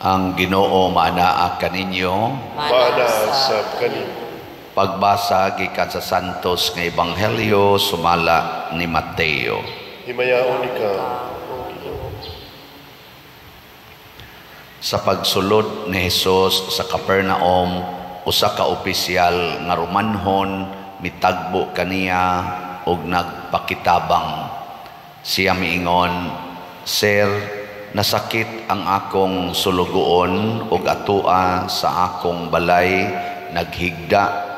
Ang Ginoo manaa kaninyo. Mana sa kanimo. Pagbasa gikan sa Santos nga Ebanghelyo sumala ni Mateo. Himayaon ikaw, O Ginoo. Sa pagsulod ni Hesus sa Capernaum, usa ka opisyal nga Romanhon mitagbo kaniya og nagpakitabang. Siya miingon, "Sir, nasakit ang akong sulugoon ug atua sa akong balay naghigda."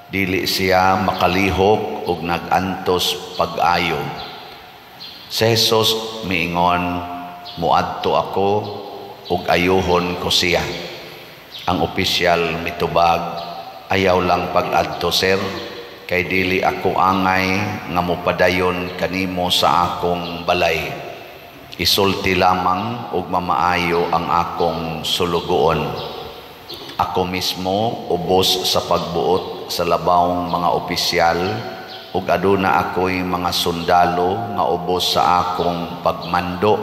Dili siya makalihok ug nagantos pag-ayo. Si Jesus miingon, "Muadto ako ug ayuhon ko siya." Ang opisyal mitubag, "Ayaw lang pag-adto, sir, kay dili ako angay nga mopadayon kanimo sa akong balay. Isulti lamang ug mamaayo ang akong sulugoon. Ako mismo ubos sa pagbuot sa labawng mga opisyal ug aduna ako'y mga sundalo nga ubos sa akong pagmando.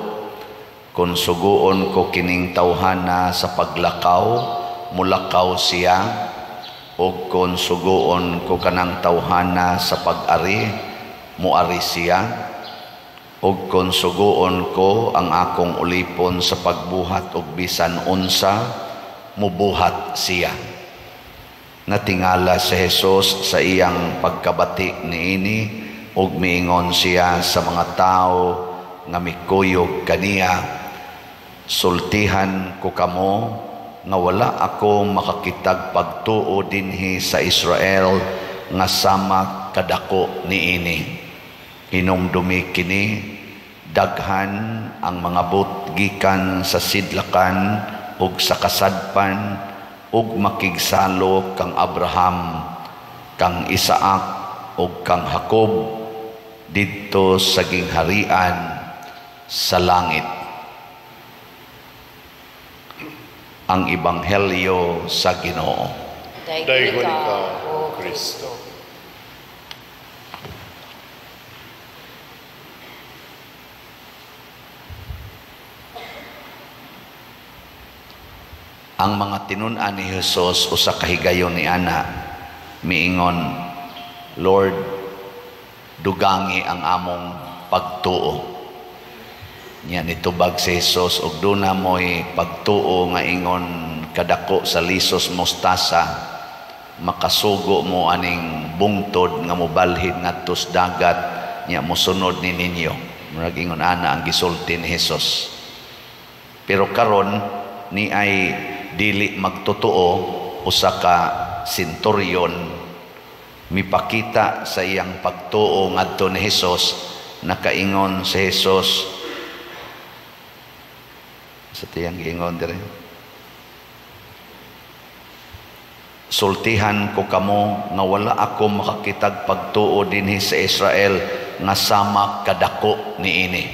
Kung suguon ko kining tawhana sa paglakaw, mulakaw siya, ug kung suguon ko kanang tawhana sa pag-ari, muari siya, ug kung suguon ko ang akong ulipon sa pagbuhat og bisan unsa, mubuhat siya." Natingala si Jesus sa iyang pagkabati niini ug miingon siya sa mga tao nga mikuyog kaniya, "Sultihan ko kamo nga wala ako makakitag pagtuo dinhi sa Israel nga sama kadako niini. Hinumdumi kini, daghan ang mga but gikan sa sidlakan ug sa kasadpan ug makigsalo kang Abraham, kang Isaac ug kang Jacob didto sa gingharian sa langit." Ang Ebanghelyo sa Ginoo. Daygon ikaw, O Kristo. Ang mga tinun-an ni Jesus usa ka higayon ni ana miingon, "Lord, dugangi ang among pagtuo." Nya nitubag si Jesus og duna mo'y pagtuo nga ingon kadako sa lisos mostasa, makasugo mo aning bungtod nga mobalhin ngadto sa dagat, nya mosunod ni ninyo. Murag ingon ana ang gisulti ni Jesus. Pero karon ni ay dili magtotoo, usa ka senturyon mipakita sa iyang pagtuo ngadto ni Jesus. Nakaingon si Jesus sa tiyang giingon dire, "Sultihan ko kamo nga wala ako makakitag pagtuo dinhi sa Israel nga sama kadako niini."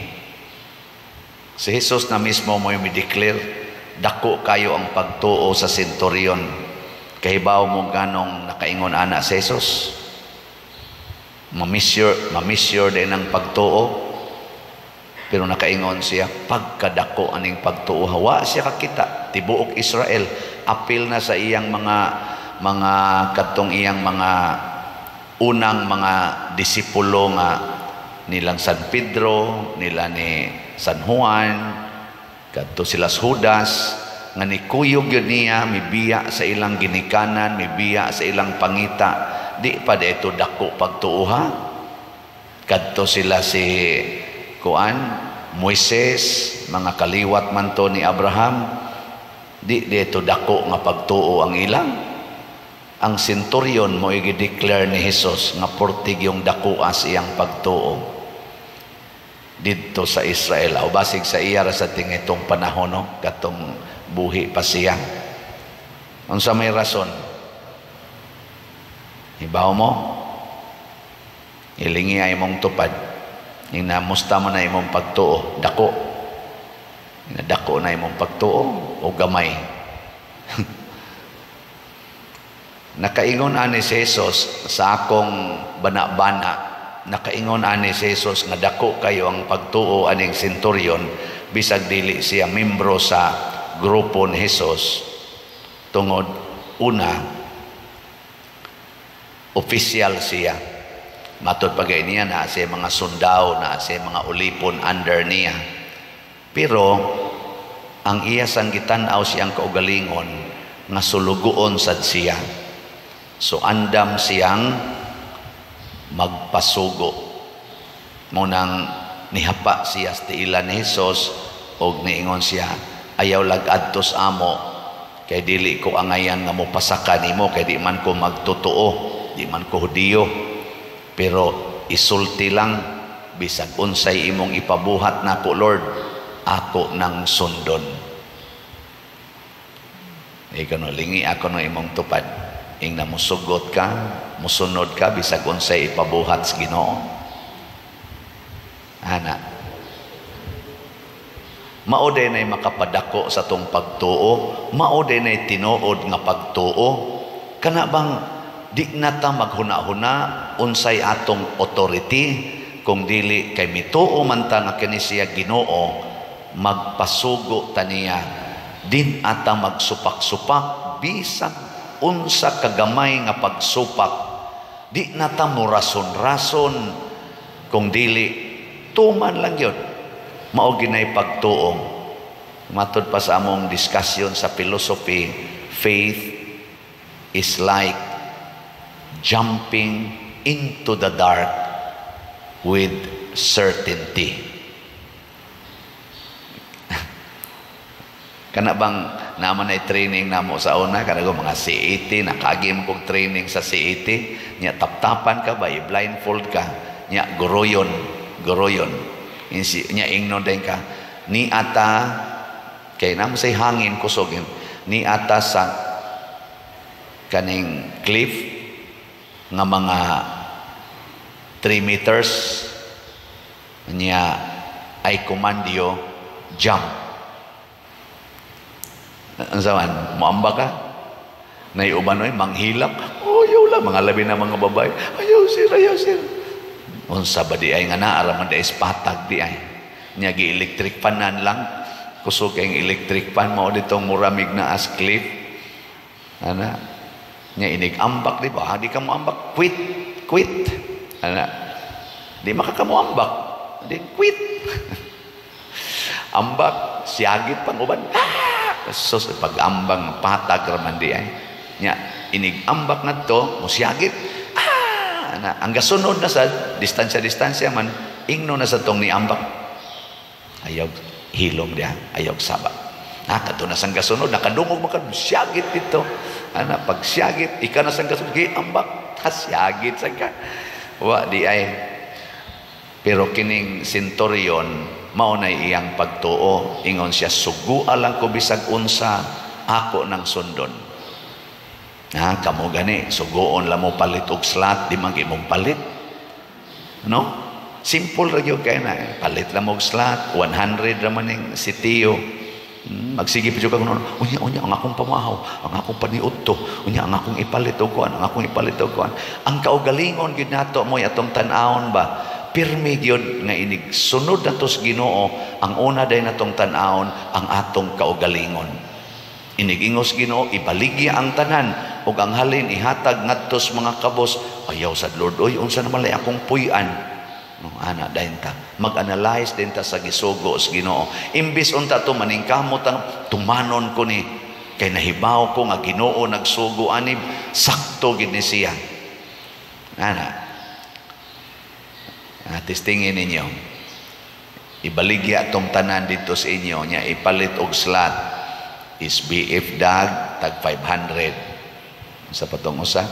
Si Jesus na mismo mo yung declare, dako kayo ang pagtuo sa senturyon. Kahibaw mo ganong nakaingon ana si Jesus. Mamisyur din ang pagtuo. Pero nakaingon siya, pagkadako aning pagtuo. Hawa siya kakita, tibuok Israel. Apil na sa iyang mga katong iyang mga unang mga disipulo nga nilang San Pedro, nila ni San Juan, kadto sila Judas, nga nikuyog yun niya, mibiya sa ilang ginikanan, mibiya sa ilang pangita. Di pa dito dako pagtuuha. Kadto sila si Moises, mga kaliwat man to ni Abraham. Di dito dako nga pagtuo ang ilang. Ang senturyon mo i-declare ni Jesus nga portig yung dakuas iyang pagtuo dito sa Israel. O basig sa iya sa tingitong panahon, no? Katong buhi pa siya. Unsa may rason? Hibaw mo? Ilingi ay mong tupad. Inamusta mo na imong pagtuo. Dako. Dako na imong pagtuo o gamay. Nakaingon ani si Jesus sa akong bana-bana. Nakaingon ani si Jesus nga dako kayo ang pagtuo aning senturyon bisag dili siya membro sa grupo ni Hesus tungod una official siya. Matod pagay niya na siya mga sundao, na siya mga ulipon under niya. Pero ang iya sang gitanaw siyang kaugalingon nga sulugoon sad siya. So andam siyang magpasugo. Munang nihapa siya sa tiila ni Hesus og niingon siya, ayaw lagadtos amo kay dili ko angayan nga mo pasaka nimo, kay di man ko magtotoo, di man ko Hudiyo, pero isulti lang bisag unsay imong ipabuhat nako Lord, ako nang sundon. Ikaw no, lingi ako no imong tupad. Ing na musugot ka, musunod ka, bisag unsay ipabuhat sa Ginoo. Ana. Mauday na'y makapadako sa tong pagtuo, mauday na'y tinuod nga pagtuo. Kana bang di na ta maghuna-huna unsay atong authority, kung dili kay mituo man ta nga kini siya Ginoo, magpasugo ta niya, din ata magsupak-supak bisag unsa kagamay nga pagsupak, di na ta mo rason-rason, kung dili tuman lang yun. Mao ginay pagtuo. Matod pa sa among discussion sa philosophy, faith is like jumping into the dark with certainty. Kana bang naman ay training namo sa una, kana ko mga CET, nakagim kong training sa CET, nya taptapan ka ba, blindfold ka, nya goroyon, nya ingno din ka, ni ata, kay namo say hangin kusogin, ni ata sa kaning cliff, nga mga 3 meters, nya ay kumandiyo, jump. Ang saman, muamba ka, naiuban oy manghilak, ayaw lang, mga labi na mga babae, ayaw sir. Unsa ba di ay nga naaraman da ispatag di ay. Nya gi-electric fanan lang, kusog kayong electric fan, mao ditong muramig na as cliff. Ana, nya inig-ambak di ba? Di ka mo ambak, quit. Ana, di makakamuambak, di quit. Ambak, siyagit pang uban, sus pag-ambang patag raman di ay. Nya inig-ambak ngadto, musyagit. Ang gasunod na sa distansya man, ingno na sa tong niambak. Ayaw hilom dia, ayaw saba. Kato na sang gasunod, nakadungog makan, musyagit dito. Pag syagit, ika na sang gasunod, ambak, hasyagit sang ka. Wa di ay. Pero kining centurion, maunay iyang pagtuo, ingon siya, suguan lang ko bisag unsa, ako nang sundon. Kamo gani, sugoon lang mo palit og slot, di man imong palit. No? Simple ra gyud kay na, palit lang mo og slot, 100 ra man ning sitiyo. Magsige pa jud ka kuno, unya ang akong pamahaw, ang akong paniudto, unya ang akong ipalit og kuan, Ang kaugalingon gyud nato mo atong tan-awon ba? Pirmi gyud nga inig sunod nato sa Ginoo, ang una day natong tan-awon ang atong kaugalingon. Inigingos Ginoo, ibaligya ang tanan ug ang halin ihatag ngadto sa mga kabos. Ayaw sad Lord, oy unsa naman lay akong puy-an. No, ana dayon ta. Mag-analyze din ta sa gisugo sa Ginoo. Imbis unta to maningkamot ang tumanon ko ni kay nahibaw ko nga Ginoo nagsugo ani, sakto gid ni siya. Ana. Testingin ninyo, ibaligya atong tanan dito sa inyo, nya ipalit og slot is BF dag tag 500 sa patong usa,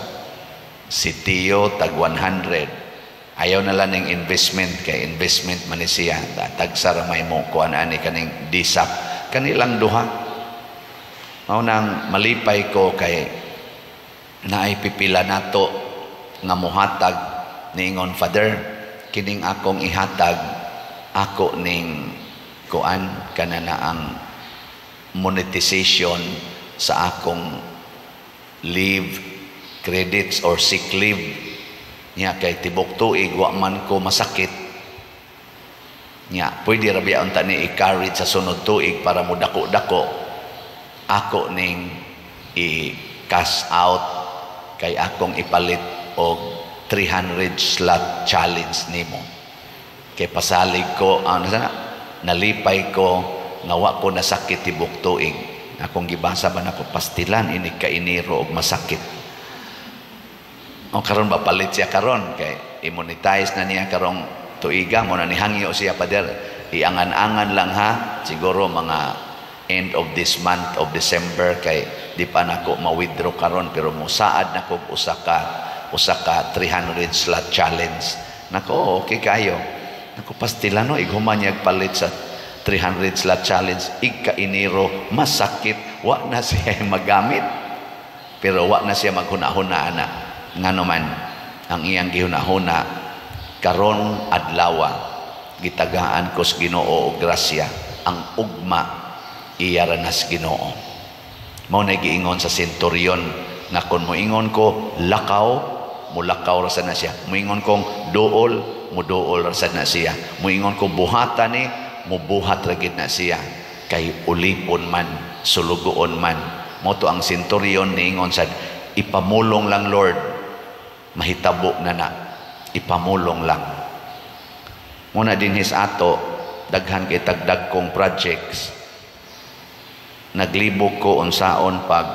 sitiyo tag 100. Ayaw na lang ng investment, kay investment man ni siya, tag sara may mo kuan ani kaning disap kanilang duha. Mao nang malipay ko kay naay pipila nato nga mohatag niingon, Father, kining akong ihatag, ako ning kuan kanana ang monetization sa akong leave credits or sick leave nya, kay tibok tuig wa man ko masakit nya, pwede ra biya unta ni i-carry sa sunod tuig para mo dako-dako. ako ning i-cash out kay akong ipalit og 300 slot challenge nimo. Kay pasalig ko, nalipay ko, nawa ko nasakit tibok tuig. Akong gibasa ba nako, pastilan ini ka iniro og masakit. O karon ba palit siya karon kay immunize na niya karong tuiga mo na nihangyo siya pader. Iangan-angan lang ha, siguro mga end of this month of December kay di pa nako ma-withdraw karon, pero musaad nako usa ka 300 slot challenge. Nako okay kayo. Nako pastilan no ighuman niya palit sa 300 slot challenge, ika iniro masakit, wa na siya magamit, pero wa na siya maghuna-huna ana. Ngano man ang iyang gihuna-huna karon adlaw gitagaan ko sa Ginoo og grasya, ang ugma iyaranas Ginoo. Mao na giingon sa senturyon nga kun moingon ko lakaw, mulakaw ra sad na siya. Moingon kong duol, muduol ra sad na siya. Moingon ko buhatan ni, mubuhat ra gid na siya. Kay ulipon man, sulugoon man. Mao to ang senturyon niingon sad, ipamulong lang Lord, mahitabo na ipamulong lang. Muna din his ato, daghan kay tagdag kong projects. Naglibog ko unsaon pag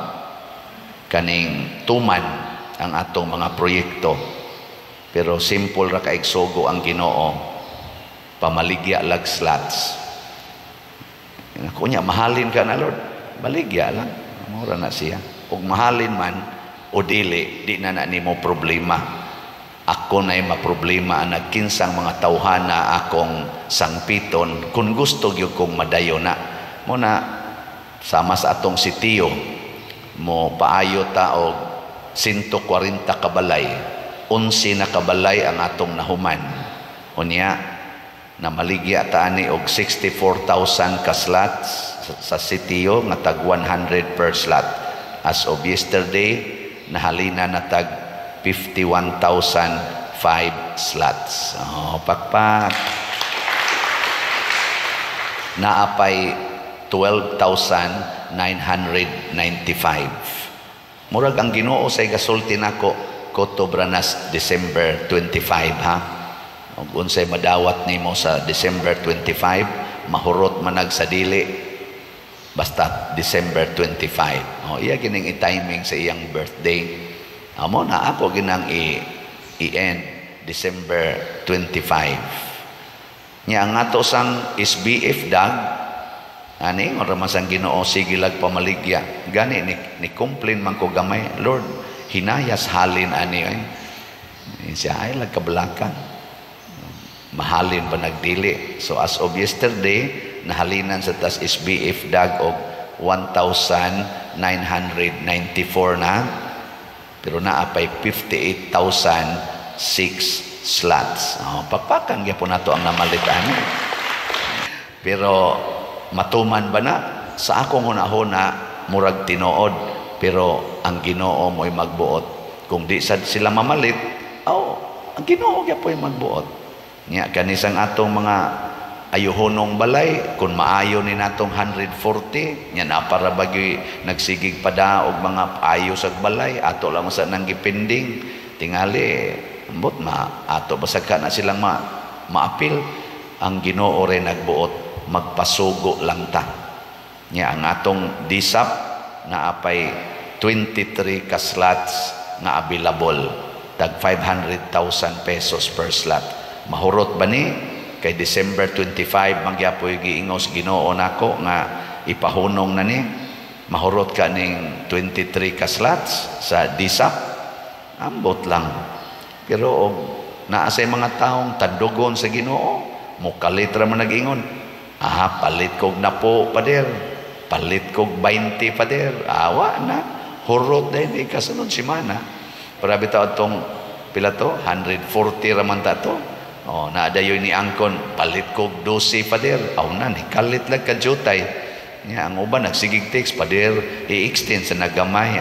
kaning tuman ang atong mga proyekto. Pero simple ra kaig sugo ang Ginoo, pamaligya lag slots. Ako niya, mahalin ka na Lord, baligya lang, mura na siya. Ug mahalin man o dili, di na nimo problema. Ako na'y maproblema ang nagkinsang mga tawhana akong sangpiton kung gusto gyud kong madayo na. Muna sama sa atong sitiyo mo paayo ta og 140 kabalay, 11 na kabalay ang atong nahuman. Unya na maligya ta ani og 64,000 ka slots sa sitiyo nga tag 100 per slot. As of yesterday nahalina na tag 51,005 slots. Oh, pakpak. Naapay 12,995. Murag ang Ginoo say gasulti nako Koto Branas December 25 ha. Ug unsay madawat nimo sa December 25, mahurot manag sa dili basta December 25. Oh, iya kining i-timing sa iyang birthday. Amo na ako ginang i-end December 25. Nya ang ato sang SBF dag ani ora man sang Ginoo sige lag pamaligya. Gani ni complain man ko gamay, Lord, hinayas halin ani ay. Siya ay lag kabalakan. Mahalin ba nagdili. So as of yesterday nahalinan sa tas SBF dag og 1,994 na. Pero naapay 58,006 slots. Oh, pakpakan gyapon nato ang namalitan. Pero matuman ba na sa akong hunahuna murag tinuod, pero ang Ginoo mo'y magbuot. Kung di sad sila mamalit, ang Ginoo gyapon magbuot. Nya kanisang atong mga ayuhonong balay, kung maayo ni natong 140, nya na para bagay nagsigig pada og mga ayo sa balay, ato lang sa nang gipending, tingali, ambot ato basag ka na silang maapil. Ang Ginoo rin nagbuot, magpasugo lang ta. Nya ang atong DSAP na apay 23 ka slots nga available, tag 500,000 pesos per slot. Mahurot ba ni? Kay December 25 mangyapoy giingos Ginoo nako nga ipahunong na ni, mahurot ka ning 23 ka slots sa DSAP, ambot lang. Pero naa say mga taong tandugon sa Ginoo, mukalit ra man nagingon, palit kog na po pader, palit kog 20 pader, awa na hurot din ikasunod semana. Para bitaw atong pila to 140 ra man ta to. Oh, naadayoy ni angkon, palit kog 12 pader. Aw na ni kalit lang ka jutay. Nya ang uban nagsigig text pader i-extend sa nagamay.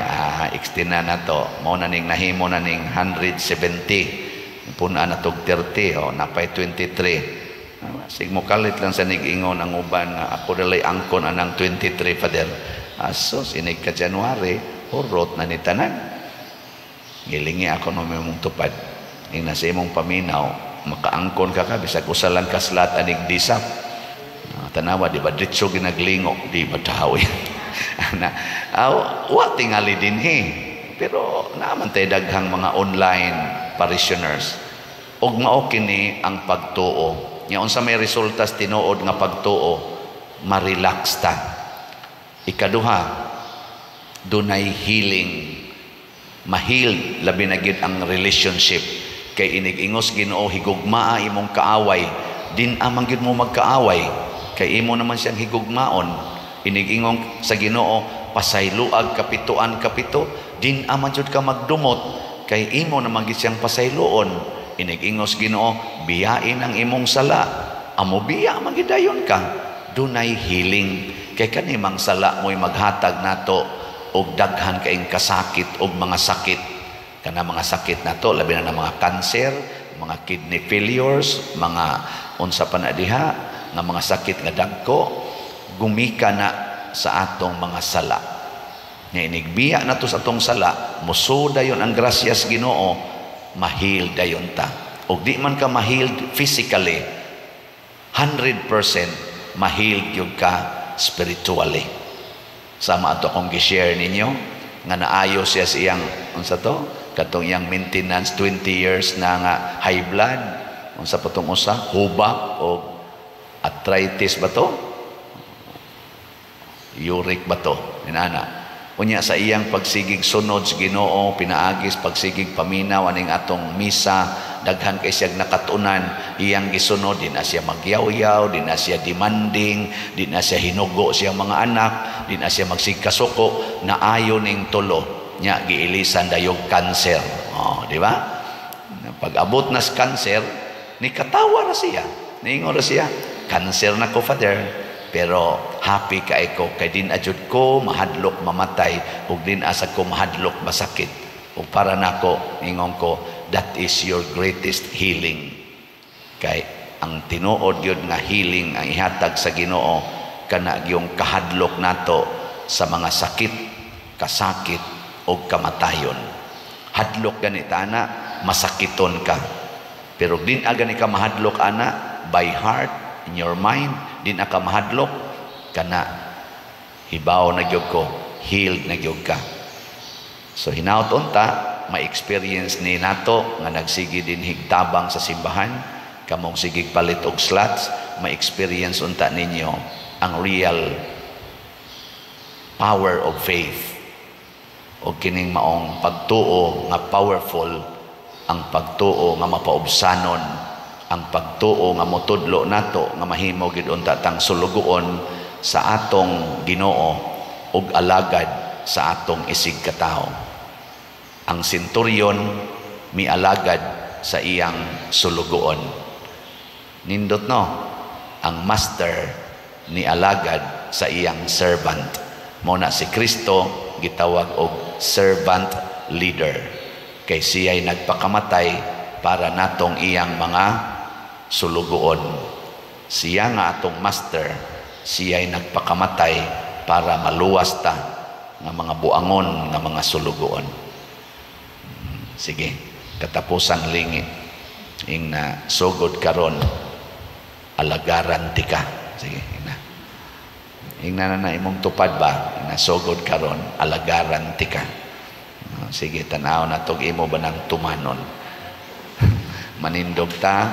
Extend na to. Mao na ning nahimo na ning 170. Puna na tog 30, napay 23. Sig mo kalit lang sa nig-ingon ang uban nga ako dalay angkon anang 23 pader. Asos, inig ka January, hurot na ni tanan. Gilingi ako no mong tupad. Ing nasa imong paminaw, makaangkon ka bisag usalan ka slat anig disap. Tanawa, di ba ditso ginaglingok, di ba tahawi? Wa tingali din pero naman tayo daghang mga online parishioners. Og mao kini ang pagtuo. Nya unsa may resultas tinuod nga pagtuo, ma-relax ta. Ikaduha, dunay healing. Mahil labi na gid ang relationship. Kay inig-ingos Ginoo higugmaa imong kaaway, din amang gid mo magkaaway. Kay imo naman siyang higugmaon. Inig-ingong sa Ginoo pasayloag kapituan kapito, din amang jud ka magdumot. Kay imo naman gid siyang pasayloon. Inig-ingos Ginoo biyain ang imong sala. Amo biya magidayon ka. Dunay healing. Kay kanimang sala mo'y maghatag nato og daghan kaing kasakit og mga sakit. Kana mga sakit nato labi na mga cancer, mga kidney failures, mga unsa pa na diha nga mga sakit nga dagko, gumika na sa atong mga sala. Nga inigbiya na to sa atong sala, muso dayon ang grasyas Ginoo, mahil dayon ta. Og di man ka mahil physically, 100% mahil gyud ka spiritually. Sama ato akong gi-share ninyo nga naayo siya sa iyang unsa to? Katong iyang maintenance 20 years na nga high blood, unsa pa tong usa? Hubak o arthritis ba to? Uric ba to? Inana. Unya sa iyang pagsigig sunod sa Ginoo, pinaagis pagsigig paminaw aning atong misa, daghan kay siya nakatunan, iyang gisunod, di na siya magyaw-yaw, di na siya demanding, di na siya hinugo siyang mga anak, di na siya magsigkasuko, naayo ning tulo nya giilisan dayog cancer. Di ba? Pag abot na sa cancer, ni katawa ra siya, niingon ra siya, cancer na ko, Father. Pero happy kay ko kay din ajud ko mahadlok mamatay ug din asa ko mahadlok masakit. Ug para nako ingon ko, that is your greatest healing. Kay ang tinuod yun nga healing ang ihatag sa Ginoo kana yung kahadlok nato sa mga sakit, kasakit o kamatayon. Hadlok ganita ana, masakiton ka. Pero din agani ka mahadlok ana by heart, in your mind, din aka mahadlok kana hibaw na gyud ko, healed na gyud ka. So hinaut unta ma-experience ni nato nga nagsigi din higtabang sa simbahan, kamong sigig palit og slots, ma-experience unta ninyo ang real power of faith o kining maong pagtuo nga powerful, ang pagtuo nga mapaubsanon, ang pagtuo nga motudlo nato nga mahimo gid unta tang sulugoon sa atong Ginoo ug alagad sa atong isig katao. Ang senturyon mialagad sa iyang sulugoon. Nindot no, ang master ni alagad sa iyang servant. Mao na si Kristo gitawag og servant leader. Kay siya'y nagpakamatay para natong iyang mga sulugoon. Siya nga atong master, siya'y nagpakamatay para maluwas ta nga mga buangon nga mga sulugoon. Sige, katapusang lingi ing na sugod karon alagaran ti ka. Sige, ina. Ing na imong tupad ba? Ing na sugod karon alagaran ti ka. Sige, tanaw na tog imo ba nang tumanon. Manindog ta